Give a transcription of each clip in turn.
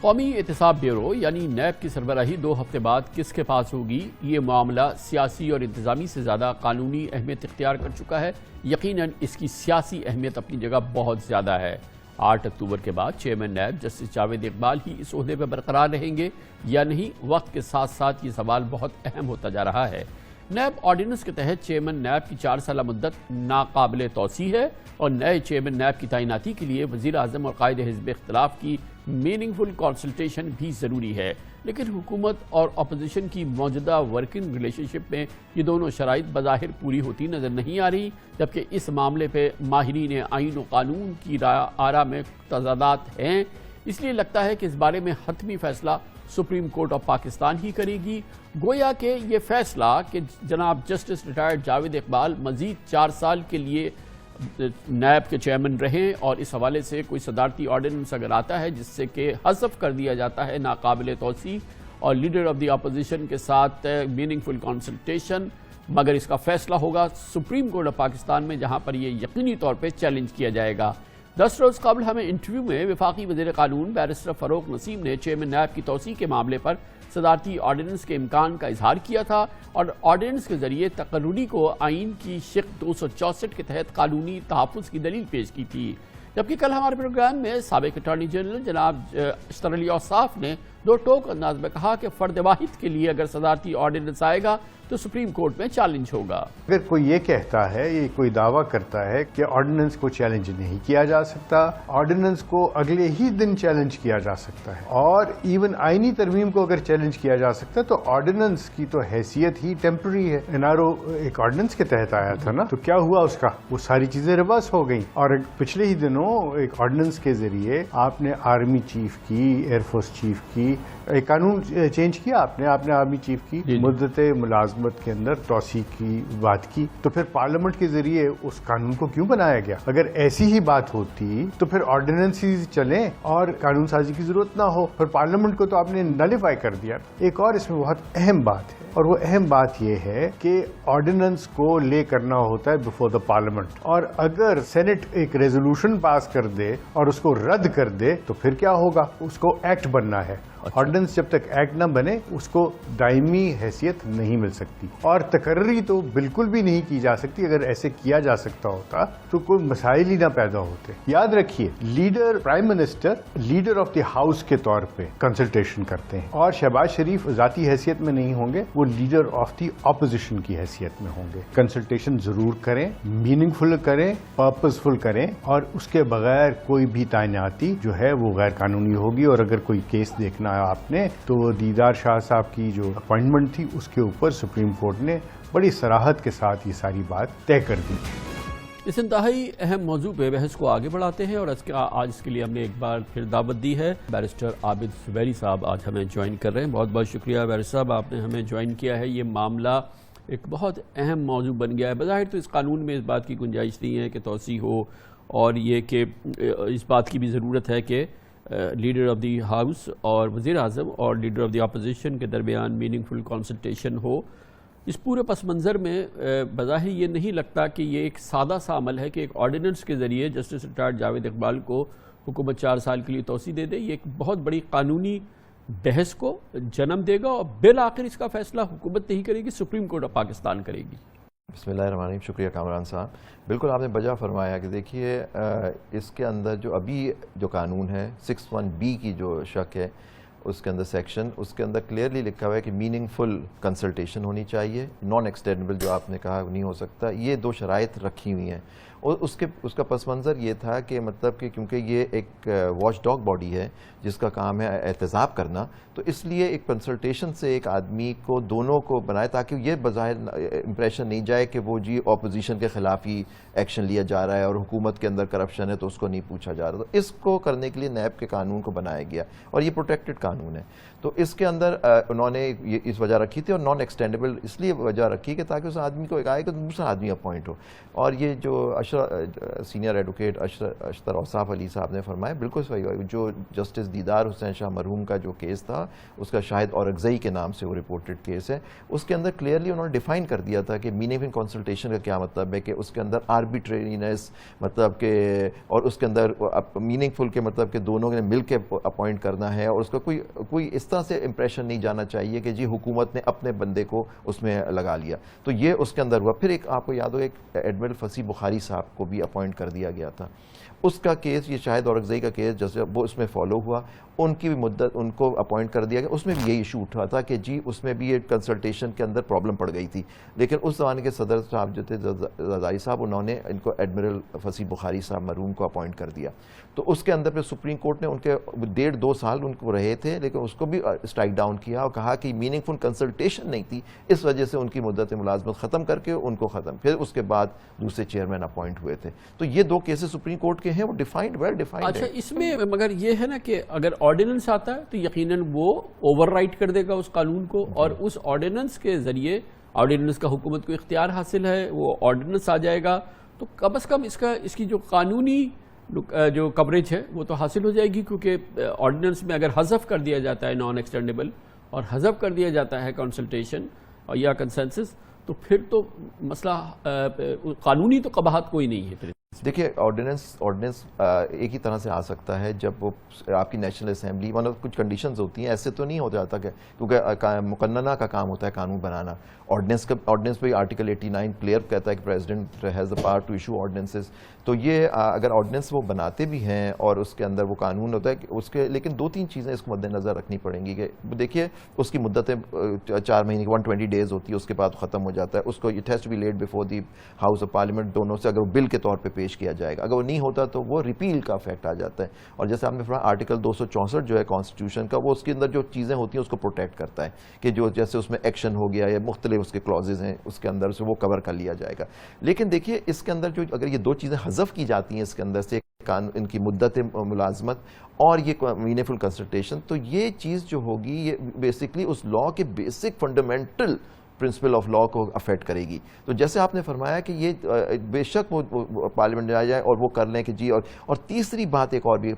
قومی احتساب بیورو یعنی نیب کی سربراہی 2 ہفتے بعد کس کے پاس ہوگی؟ یہ معاملہ سیاسی اور انتظامی سے زیادہ قانونی اہمیت اختیار کر چکا ہے۔ یقیناً اس کی سیاسی اہمیت اپنی جگہ بہت زیادہ ہے۔ 8 اکتوبر کے بعد چیئرمین نیب جسٹس جاوید اقبال ہی اس عہدے پر برقرار رہیں گے یا نہیں؟ وقت کے ساتھ ساتھ یہ سوال بہت اہم ہوتا جا رہا ہے۔ نیب آرڈیننس کے تحت چیئرمین نیب کی 4 سالہ مدت ناقابل توسیع ہے اور نئے چیئرمین نیب کی تعیناتی کے لیے وزیر اعظم اور قائد حزب اختلاف کی میننگ فل کنسلٹیشن بھی ضروری ہے، لیکن حکومت اور اپوزیشن کی موجودہ ورکنگ ریلیشن شپ میں یہ دونوں شرائط بظاہر پوری ہوتی نظر نہیں آ رہی، جبکہ اس معاملے پہ ماہرین آئین و قانون کی آراء میں تضادات ہیں۔ اس لیے لگتا ہے کہ اس بارے میں حتمی فیصلہ سپریم کورٹ آف پاکستان ہی کرے گی۔ گویا کہ یہ فیصلہ کہ جناب جسٹس ریٹائرڈ جاوید اقبال مزید 4 سال کے لیے نیب کے چیئرمین رہیں، اور اس حوالے سے کوئی صدارتی آرڈیننس اگر آتا ہے جس سے کہ حذف کر دیا جاتا ہے ناقابل توسیع اور لیڈر آف دی اپوزیشن کے ساتھ میننگ فل کنسلٹیشن، مگر اس کا فیصلہ ہوگا سپریم کورٹ آف پاکستان میں، جہاں پر یہ یقینی طور پہ چیلنج کیا جائے گا۔ 10 روز قبل ہمیں انٹرویو میں وفاقی وزیر قانون بیرسٹر فاروق نسیم نے چیئرمین نیب کی توسیع کے معاملے پر صدارتی آرڈیننس کے امکان کا اظہار کیا تھا اور آرڈیننس کے ذریعے تقرری کو آئین کی شق 264 کے تحت قانونی تحفظ کی دلیل پیش کی تھی، جبکہ کل ہمارے پروگرام میں سابق اٹارنی جنرل جناب اشتر علی اوصاف نے 2 ٹوک انداز میں کہا کہ فرد واحد کے لیے اگر صدارتی آرڈیننس آئے گا تو سپریم کورٹ میں چیلنج ہوگا۔ اگر کوئی یہ کہتا ہے، یہ کوئی دعویٰ کرتا ہے کہ آرڈیننس کو چیلنج نہیں کیا جا سکتا، آرڈیننس کو اگلے ہی دن چیلنج کیا جا سکتا ہے، اور ایون آئینی ترمیم کو اگر چیلنج کیا جا سکتا ہے تو آرڈیننس کی تو حیثیت ہی ٹیمپرری ہے۔ NRO ایک آرڈیننس کے تحت آیا تھا نا، تو کیا ہوا اس کا؟ وہ ساری چیزیں ریورس ہو گئیں، اور پچھلے ہی دنوں ایک آرڈیننس کے ذریعے آپ نے آرمی چیف کی، ایئر فورس چیف کی ایک قانون چینج کیا، آپ نے آرمی چیف کی مدت ملازمت کے اندر توسیع کی بات کی، تو پھر پارلیمنٹ کے ذریعے اس قانون کو کیوں بنایا گیا؟ اگر ایسی ہی بات ہوتی تو پھر آرڈیننسز چلیں اور قانون سازی کی ضرورت نہ ہو، پھر پارلیمنٹ کو تو آپ نے نلیفائی کر دیا۔ ایک اور اس میں بہت اہم بات ہے، اور وہ اہم بات یہ ہے کہ آرڈیننس کو لے کرنا ہوتا ہے بفور دا پارلیمنٹ، اور اگر سینٹ ایک ریزولوشن پاس کر دے اور اس کو رد کر دے تو پھر کیا ہوگا؟ اس کو ایکٹ بننا ہے۔ آرڈیننس جب تک ایکٹ نہ بنے اس کو دائمی حیثیت نہیں مل سکتی، اور تقرری تو بالکل بھی نہیں کی جا سکتی۔ اگر ایسے کیا جا سکتا ہوتا تو کوئی مسائل ہی نہ پیدا ہوتے۔ یاد رکھیے، leader prime minister leader of the house کے طور پہ کنسلٹیشن کرتے ہیں، اور شہباز شریف ذاتی حیثیت میں نہیں ہوں گے، وہ لیڈر آف دی اپوزیشن کی حیثیت میں ہوں گے۔ کنسلٹیشن ضرور کریں، میننگ فل کریں، پرپز فل کریں، اور اس کے بغیر کوئی بھی تعیناتی جو ہے وہ غیر قانونی ہوگی۔ اور اگر کوئی کیس دیکھنا آپ نے تو دیدار شاہ صاحب کی جو اپوائنٹمنٹ تھی اس کے اوپر سپریم کورٹ نے بڑی صراحت کے ساتھ یہ ساری بات طے کر دی۔ اس انتہائی اہم موضوع پہ بحث کو آگے بڑھاتے ہیں، اور آج اس کے لیے ہم نے ایک بار پھر دعوت دی ہے۔ بیرسٹر عابد زبیری صاحب آج ہمیں جوائن کر رہے ہیں۔ بہت بہت شکریہ بیرسٹر صاحب، آپ نے ہمیں جوائن کیا ہے۔ یہ معاملہ ایک بہت اہم موضوع بن گیا ہے۔ بظاہر تو اس قانون میں اس بات کی گنجائش نہیں ہے کہ توسیع ہو، اور یہ کہ اس بات کی بھی ضرورت ہے کہ لیڈر آف دی ہاؤس اور وزیر اعظم اور لیڈر آف دی اپوزیشن کے درمیان میننگ فل کنسلٹیشن ہو۔ اس پورے پس منظر میں بظاہر یہ نہیں لگتا کہ یہ ایک سادہ سا عمل ہے کہ ایک آرڈیننس کے ذریعے جسٹس ریٹائرڈ جاوید اقبال کو حکومت 4 سال کے لیے توسیع دے دے۔ یہ ایک بہت بڑی قانونی بحث کو جنم دے گا، اور بالآخر اس کا فیصلہ حکومت نہیں کرے گی، سپریم کورٹ آف پاکستان کرے گی۔ بسم اللہ الرحمن الرحیم۔ شکریہ کامران صاحب، بالکل آپ نے بجا فرمایا کہ دیکھیے اس کے اندر جو ابھی جو قانون ہے 61B کی جو شق ہے اس کے اندر سیکشن، اس کے اندر کلیئرلی لکھا ہوا ہے کہ میننگ فل کنسلٹیشن ہونی چاہیے، نان ایکسٹینڈیبل جو آپ نے کہا نہیں ہو سکتا۔ یہ 2 شرائط رکھی ہوئی ہیں، اور اس کا پس منظر یہ تھا کہ مطلب کہ کیونکہ یہ ایک واچ ڈاگ باڈی ہے جس کا کام ہے احتساب کرنا، تو اس لیے ایک کنسلٹیشن سے ایک آدمی کو دونوں کو بنائے تاکہ یہ بظاہر امپریشن نہیں جائے کہ وہ جی اپوزیشن کے خلاف ہی ایکشن لیا جا رہا ہے اور حکومت کے اندر کرپشن ہے تو اس کو نہیں پوچھا جا رہا۔ تو اس کو کرنے کے لیے نیب کے قانون کو بنایا گیا، اور یہ پروٹیکٹڈ قانون ہے. تو اس کے اندر انہوں نے اس وجہ رکھی تھی, اور نان ایکسٹینڈیبل اس لیے وجہ رکھی کہ تاکہ اس آدمی کو ایک آئے کہ دوسرا آدمی اپوائنٹ ہو. اور یہ جو سینئر ایڈوکیٹ اشتر اوصاف علی صاحب نے فرمایا بالکل صحیح, جو جسٹس دیدار حسین شاہ مرحوم کا جو کیس تھا, اس کا شاہد اورگزئی کے نام سے وہ رپورٹڈ کیس ہے, اس کے اندر کلیئرلی انہوں نے ڈیفائن کر دیا تھا کہ میننگ ان کنسلٹیشن کا کیا مطلب ہے, کہ اس کے اندر آربیٹرینس مطلب کہ, اور اس کے اندر میننگ فل کے مطلب کہ دونوں نے مل کے اپوائنٹ کرنا ہے, اور اس کا کوئی اس طرح سے امپریشن نہیں جانا چاہیے کہ جی حکومت نے اپنے بندے کو اس میں لگا لیا. تو یہ اس کے اندر ہوا. پھر ایک آپ کو یاد ہو ایک ایڈمرل فصیح بخاری صاحب کو بھی اپوائنٹ کر دیا گیا تھا, اس کا کیس, یہ شاہد اورگزئی کا کیس جیسے وہ اس میں فالو ہوا, ان کی بھی مدت ان کو اپوائنٹ کر دیا گیا. اس میں بھی یہی ایشو اٹھا تھا کہ جی اس میں بھی یہ کنسلٹیشن کے اندر پرابلم پڑ گئی تھی, لیکن اس زمانے کے صدر صاحب جو تھے زرداری صاحب, انہوں نے ان کو ایڈمرل فصیح بخاری صاحب مرحوم کو اپوائنٹ کر دیا. تو اس کے اندر پھر سپریم کورٹ نے ان کے 1.5-2 سال ان کو رہے تھے, لیکن اس کو بھی اسٹرائک ڈاؤن کیا اور کہا کہ میننگ فل کنسلٹیشن نہیں تھی, اس وجہ سے ان کی مدت ملازمت ختم کر کے ان کو ختم. پھر اس کے بعد دوسرے چیئرمین اپوائنٹ ہوئے تھے. تو یہ 2 کیسز سپریم کورٹ کے ہیں, وہ ڈیفائنڈ ویل ڈیفائنڈ. اچھا, اس میں مگر یہ ہے نا کہ اگر آرڈیننس آتا ہے تو یقیناً وہ اوور رائٹ کر دے گا اس قانون کو, اور اس آرڈیننس کے ذریعے, آرڈیننس کا حکومت کو اختیار حاصل ہے, وہ آرڈیننس آ جائے گا, تو کم از کم اس کی جو قانونی جو کوریج ہے وہ تو حاصل ہو جائے گی, کیونکہ آرڈیننس میں اگر حذف کر دیا جاتا ہے نان ایکسٹینڈیبل, اور حذف کر دیا جاتا ہے کنسلٹیشن یا کنسنسس, تو پھر تو مسئلہ قانونی تو قباحت کوئی نہیں ہے. پھر دیکھیے آرڈیننس ایک ہی طرح سے آ سکتا ہے جب وہ آپ کی نیشنل اسمبلی, مطلب کچھ کنڈیشنز ہوتی ہیں, ایسے تو نہیں ہو جاتا کہ کیونکہ مقننہ کا کام ہوتا ہے قانون بنانا. آرڈیننس پہ آرٹیکل 89 کلیئر کہتا ہے کہ president has the power to issue ordinances. تو یہ اگر آرڈیننس وہ بناتے بھی ہیں اور اس کے اندر وہ قانون ہوتا ہے اس کے, لیکن 2-3 چیزیں اس کو مد نظر رکھنی پڑیں گی. کہ دیکھیے اس کی مدتیں 4 مہینے کی 120 ڈیز ہوتی ہے, اس کے بعد ختم ہو جاتا ہے. اس کو it has to be laid before the house of Parliament, دونوں سے اگر وہ بل کے طور پہ پیش کیا جائے گا. اگر وہ نہیں ہوتا تو وہ ریپیل کا افیکٹ آ جاتا ہے. اور جیسے آپ نے فرمایا آرٹیکل 264 جو ہے کانسٹیٹیوشن کا, وہ اس کے اندر جو چیزیں ہوتی ہیں اس کو پروٹیکٹ کرتا ہے, کہ جو جیسے اس میں ایکشن ہو گیا یا مختلف اس کے کلازز ہیں, اس کے اندر سے وہ کور کر لیا جائے گا. لیکن دیکھیے اس کے اندر جو اگر یہ 2 چیزیں حذف کی جاتی ہیں اس کے اندر سے, ان کی مدت ملازمت اور یہ میننگ فل کنسلٹیشن, تو یہ چیز جو ہوگی یہ بیسکلی اس لا کے basic fundamental principle of law کو افیکٹ کرے گی. تو جیسے آپ نے فرمایا کہ یہ بے شک وہ پارلیمنٹ آ جائے اور وہ کر لیں کہ جی, اور تیسری بات ایک اور بھی,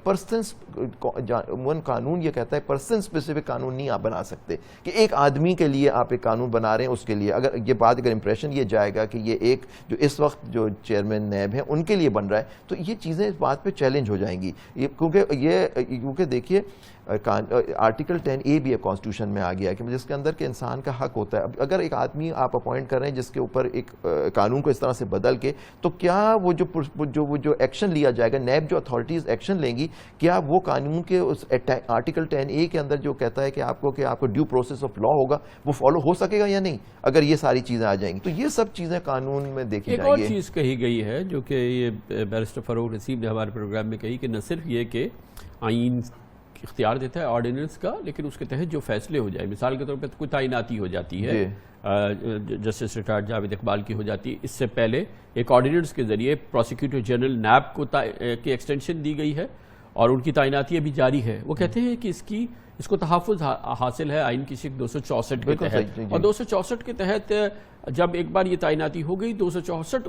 قانون یہ کہتا ہے پرسن اسپیسیفک قانون نہیں آپ بنا سکتے, کہ ایک آدمی کے لیے آپ ایک قانون بنا رہے ہیں اس کے لیے. اگر یہ بات اگر امپریشن یہ جائے گا کہ یہ ایک جو اس وقت جو چیئرمین نیب ہیں ان کے لیے بن رہا ہے, تو یہ چیزیں اس بات پہ چیلنج ہو جائیں گی. کیونکہ دیکھیے آرٹیکل 10A بھی ایک کانسٹیٹیوشن میں آ گیا ہے کہ جس کے اندر کہ انسان کا حق ہوتا ہے. اگر ایک آدمی آپ اپوائنٹ کر رہے ہیں جس کے اوپر ایک قانون کو اس طرح سے بدل کے, تو کیا وہ جو ایکشن لیا جائے گا, نیب جو اتھارٹیز ایکشن لیں گی, کیا وہ قانون کے اس آرٹیکل 10A کے اندر جو کہتا ہے کہ آپ کو ڈیو پروسیس آف لا ہوگا, وہ فالو ہو سکے گا یا نہیں, اگر یہ ساری چیزیں آ جائیں گی. تو یہ سب چیزیں قانون میں دیکھی جائیں گی. ایک اور چیز کہی گئی ہے جو کہ یہ بیرسٹر فاروق نسیم نے ہمارے پروگرام میں کہی, کہ نہ صرف یہ کہ آئین اختیار دیتا ہے آرڈیننس کا, لیکن اس کے تحت جو فیصلے ہو جائے, مثال کے طور پہ کوئی تعیناتی ہو جاتی ہے, جسٹس ریٹائرڈ جاوید اقبال کی ہو جاتی ہے, اس سے پہلے ایک آرڈیننس کے ذریعے پروسیکیوٹر جنرل نیب کو کی ایکسٹینشن دی گئی ہے, اور ان کی تعیناتی ابھی جاری ہے. وہ کہتے ہیں کہ اس کو تحفظ حاصل ہے آئین کی شکل 264 کے تحت, اور 264 کے تحت جب ایک بار یہ تعیناتی ہو گئی, 264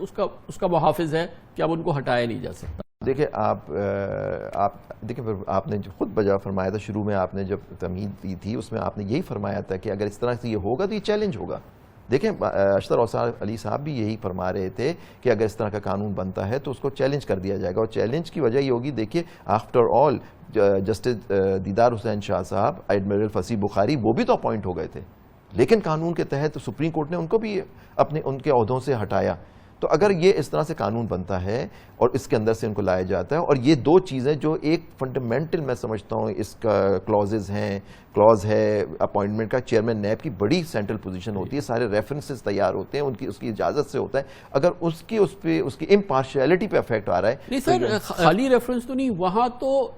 اس کا محافظ ہے کہ اب ان کو ہٹایا نہیں جا سکتا. دیکھیں آپ نے جو خود بجا فرمایا تھا شروع میں, آپ نے جب تمہید دی تھی اس میں آپ نے یہی فرمایا تھا کہ اگر اس طرح سے یہ ہوگا تو یہ چیلنج ہوگا. دیکھیں اشتر اوصاف علی صاحب بھی یہی فرما رہے تھے کہ اگر اس طرح کا قانون بنتا ہے تو اس کو چیلنج کر دیا جائے گا, اور چیلنج کی وجہ یہ ہوگی. دیکھیے آفٹر آل جسٹس دیدار حسین شاہ صاحب, ایڈمرل فصیح بخاری, وہ بھی تو اپوائنٹ ہو گئے تھے, لیکن قانون کے تحت سپریم کورٹ نے ان کو بھی ان کے عہدوں سے ہٹایا. تو اگر یہ اس طرح سے قانون بنتا ہے اور اس کے اندر سے ان کو لایا جاتا ہے, اور یہ 2 چیزیں جو ایک فنڈامنٹل میں سمجھتا ہوں اس کا کلوز ہے اپوائنٹمنٹ کا, چیئرمین نیب کی بڑی سینٹرل پوزیشن ہوتی ہے, سارے ریفرنسز تیار ہوتے ہیں, اس کی اجازت سے ہوتا ہے. اگر اس کی امپارشیلٹی پہ افیکٹ آ رہا ہے, نہیں سر, خالی ریفرنس تو نہیں, وہاں تو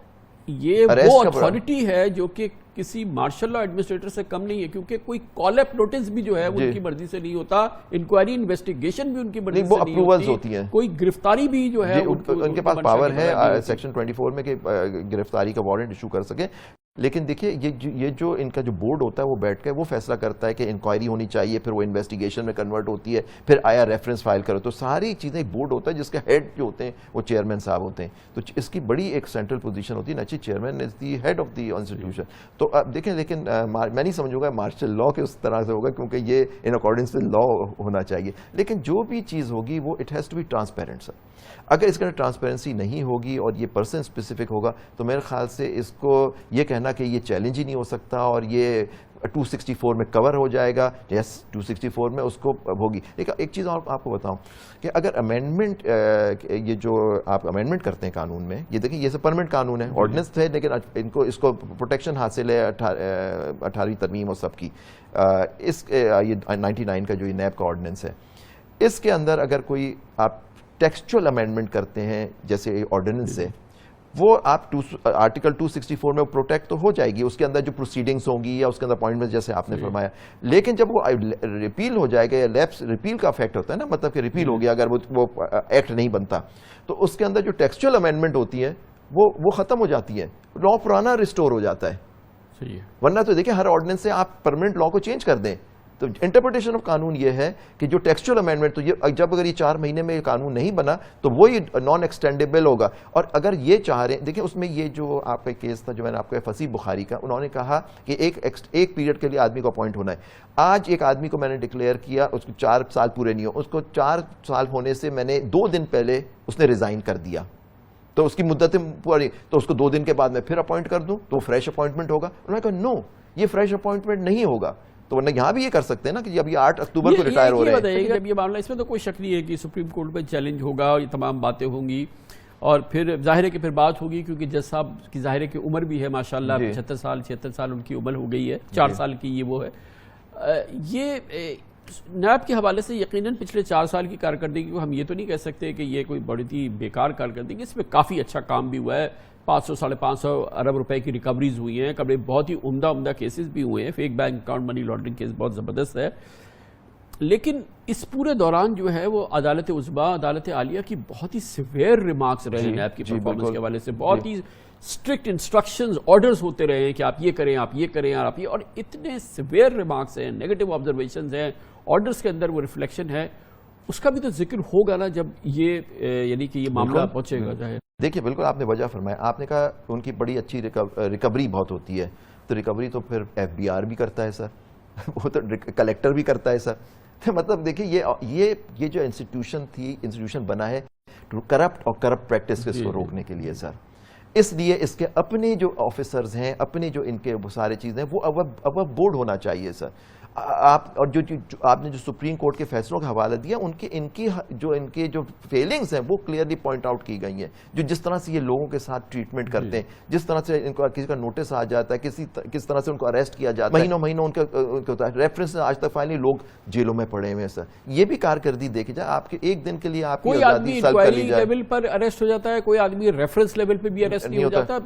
یہ وہ اتھارٹی ہے جو کہ کسی مارشل لا ایڈمنسٹریٹر سے کم نہیں ہے, کیونکہ کوئی کال اپ نوٹس بھی جو ہے وہ ان کی مرضی سے نہیں ہوتا, انکوائری انویسٹیگیشن بھی ان کی مرضی سے نہیں ہوتی, کوئی گرفتاری بھی جو ہے ان کے پاس پاور ہے سیکشن 24 میں کہ گرفتاری کا وارنٹ ایشو کر سکیں. لیکن دیکھیے یہ جو ان کا جو بورڈ ہوتا ہے وہ بیٹھ کے وہ فیصلہ کرتا ہے کہ انکوائری ہونی چاہیے، پھر وہ انویسٹیگیشن میں کنورٹ ہوتی ہے، پھر آیا ریفرنس فائل کرو، تو ساری چیزیں ایک بورڈ ہوتا ہے جس کا ہیڈ جو ہوتے ہیں وہ چیئرمین صاحب ہوتے ہیں، تو اس کی بڑی ایک سینٹرل پوزیشن ہوتی ہے، نیچے chairman is the head of the institution. تو اب دیکھیں، لیکن میں نہیں سمجھوں گا مارشل لا کے اس طرح سے ہوگا، کیونکہ یہ ان اکارڈنس ود لا ہونا چاہیے. لیکن جو بھی چیز ہوگی وہ it has to be transparent sir. اگر اس کا ٹرانسپیرنسی نہیں ہوگی اور یہ پرسن اسپیسیفک ہوگا تو میرے خیال سے اس کو یہ کہنا کہ یہ چیلنج ہی نہیں ہو سکتا اور یہ 264 میں کور ہو جائے گا. یس 264 میں اس کو ہوگی. لیکن ایک چیز اور آپ کو بتاؤں کہ اگر امینڈمنٹ، یہ جو آپ امینڈمنٹ کرتے ہیں قانون میں، یہ دیکھیں یہ پرماننٹ قانون ہے، آرڈیننس تھے لیکن اس کو پروٹیکشن حاصل ہے 18ویں ترمیم اور سب کی. اس یہ 99 کا جو نیب کا آرڈیننس ہے، اس کے اندر اگر کوئی آپ ٹیکسچول امینڈمنٹ کرتے ہیں جیسے آرڈیننس سے، وہ آپ آرٹیکل 264 میں پروٹیکٹ تو ہو جائے گی، اس کے اندر جو پروسیڈنگز ہوں گی یا اس کے اندر اپوائنٹمنٹ جیسے آپ نے فرمایا. لیکن جب وہ ریپیل ہو جائے گا یا لیپس ریپیل کا افیکٹ ہوتا ہے نا، مطلب کہ ریپیل ہو گیا اگر وہ ایکٹ نہیں بنتا، تو اس کے اندر جو ٹیکسچول امینڈمنٹ ہوتی ہے وہ ختم ہو جاتی ہے، لا پرانا ریسٹور ہو جاتا ہے. صحیح ہے. ورنہ تو دیکھیں ہر آرڈیننس سے آپ پرماننٹ لا کو چینج کر دیں. تو انٹرپریٹیشن آف قانون یہ ہے کہ جو ٹیکسچول امینڈمنٹ، تو یہ جب اگر یہ 4 مہینے میں قانون نہیں بنا تو وہی نان ایکسٹینڈیبل ہوگا. اور اگر یہ چاہ رہے ہیں، دیکھیں اس میں یہ جو آپ کا کیس تھا جو میں نے آپ کو فصیح بخاری کا، انہوں نے کہا کہ ایک پیریڈ کے لیے آدمی کو اپوائنٹ ہونا ہے. آج ایک آدمی کو میں نے ڈکلیئر کیا، اس کو 4 سال پورے نہیں ہو، اس کو 4 سال ہونے سے میں نے 2 دن پہلے اس نے ریزائن کر دیا، تو اس کی مدت پوری، تو اس کو 2 دن کے بعد میں پھر اپوائنٹ کر دوں تو فریش اپوائنٹمنٹ ہوگا. انہوں نے کہا نو، یہ فریش اپوائنٹمنٹ نہیں ہوگا. تو ورنہ یہاں بھی یہ کر سکتے ہیں نا کہ اب یہ 8 اکتوبر کو ریٹائر ہو رہے ہیں. جب یہ معاملہ، اس میں تو کوئی شک نہیں ہے کہ سپریم کورٹ میں چیلنج ہوگا اور یہ تمام باتیں ہوں گی، اور پھر ظاہر ہے کہ پھر بات ہوگی، کیونکہ جج صاحب کی ظاہر ہے کہ عمر بھی ہے ماشاءاللہ، 76 سال ان کی عمر ہو گئی ہے، 4 سال کی یہ وہ ہے. یہ نیب کے حوالے سے یقیناً پچھلے 4 سال کی کارکردگی کو ہم یہ تو نہیں کہہ سکتے کہ یہ کوئی بڑی تھی بیکار کارکردگی. اس میں کافی اچھا کام بھی ہوا ہے. 500-550 ارب روپے کی ریکوریز ہوئی ہیں. کبھی بہت ہی عمدہ کیسز بھی ہوئے ہیں. Fake bank account money laundering case بہت زبردست ہے. لیکن اس پورے دوران جو ہے وہ عدالت عظمیٰ، عدالت عالیہ کی بہت ہی سیویئر ریمارکس رہے ہیں نیب کی پرفارمنس کے حوالے سے. بہت ہی اسٹرکٹ انسٹرکشنز، آرڈرز ہوتے رہے ہیں کہ آپ یہ کریں، آپ یہ کریں، اور آپ یہ، اور اتنے سیویئر ریمارکس ہیں، نیگیٹو آبزرویشنز ہیں، آرڈرز کے اندر وہ ریفلیکشن ہے. اس کا بھی تو ذکر ہوگا نا جب یہ یعنی کہ یہ معاملہ پہنچے گا. ظاہر دیکھیے بالکل آپ نے وجہ فرمایا. آپ نے کہا ان کی بڑی اچھی ریکوری بہت ہوتی ہے، تو ریکوری تو پھر FBR بھی کرتا ہے سر، وہ تو کلیکٹر بھی کرتا ہے سر. مطلب دیکھیے یہ جو انسٹیٹیوشن بنا ہے کرپٹ اور کرپٹ پریکٹس کو روکنے کے لیے سر. اس لیے اس کے اپنے جو آفیسرز ہیں، اپنے جو ان کے سارے چیزیں وہ اب بورڈ ہونا چاہیے سر. آپ اور جو آپ نے جو سپریم کورٹ کے فیصلوں کا حوالہ دیا، ان کی جو فیلنگز ہیں وہ کلیئرلی پوائنٹ آؤٹ کی گئی ہیں. جو جس طرح سے یہ لوگوں کے ساتھ ٹریٹمنٹ کرتے ہیں، جس طرح سے ان کو کسی کا نوٹس آ جاتا ہے، کس طرح سے ان کو اریسٹ کیا جاتا ہے، مہینوں ان کا ریفرنس آج تک فائنلی لوگ جیلوں میں پڑے ہوئے ہیں سر. یہ بھی کارکردگی دیکھی جائے، آپ کے ایک دن کے لیے آپ کوئی آدمی انکوائری لیول پر اریسٹ ہو جاتا ہے، کوئی آدمی ریفرنس لیول پہ بھی اریسٹ نہیں ہو جاتا.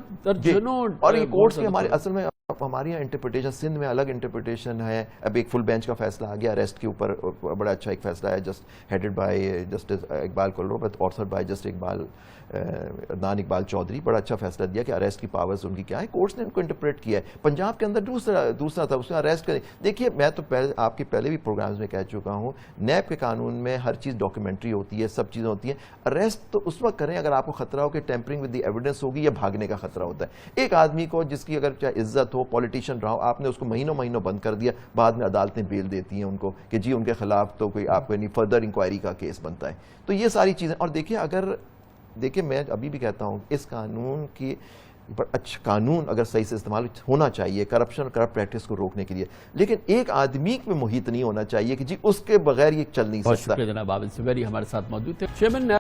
اور یہ کورٹس کے ہمارے اصل میں ہماری یہاں انٹرپریٹیشن، سندھ میں الگ انٹرپریٹیشن ہے. اب ایک فل بینچ کا فیصلہ آ گیا اریسٹ کے اوپر، بڑا اچھا ایک فیصلہ ہے، just headed by justice Iqbal Kalhoro but authored by justice Adnan Iqbal Chaudhry. بڑا اچھا فیصلہ دیا کہ اریسٹ کی پاورز ان کی کیا ہے، کورٹس نے ان کو انٹرپریٹ کیا ہے. پنجاب کے اندر دوسرا تھا، اس میں اریسٹ کریں. دیکھیے میں تو آپ کے پہلے بھی پروگرامز میں کہہ چکا ہوں، نیب کے قانون میں ہر چیز ڈاکیومنٹری ہوتی ہے، سب چیزیں ہوتی ہیں. اریسٹ تو اس وقت کریں اگر آپ کو خطرہ ہو کہ ٹیمپرنگ ود دی ایویڈنس ہوگی یا بھاگنے کا خطرہ ہوتا ہے. ایک آدمی کو جس کی اگر چاہے عزت ہو، پولیٹیشین رہا ہو، آپ نے اس کو مہینوں بند کر دیا، بعد میں عدالتیں بیل دیتی ہیں ان کو کہ جی ان کے خلاف تو کوئی آپ کو فردر انکوائری کا کیس بنتا ہے. تو یہ ساری چیزیں. اور دیکھیے میں ابھی بھی کہتا ہوں اس قانون کی اچھا قانون اگر صحیح سے استعمال ہونا چاہیے کرپشن اور کرپٹ پریکٹس کو روکنے کے لیے، لیکن ایک آدمی میں محیط نہیں ہونا چاہیے کہ جی اس کے بغیر یہ چل نہیں سکتا. بہت شکریہ جناب عابد سویری ہمارے ساتھ موجود تھے.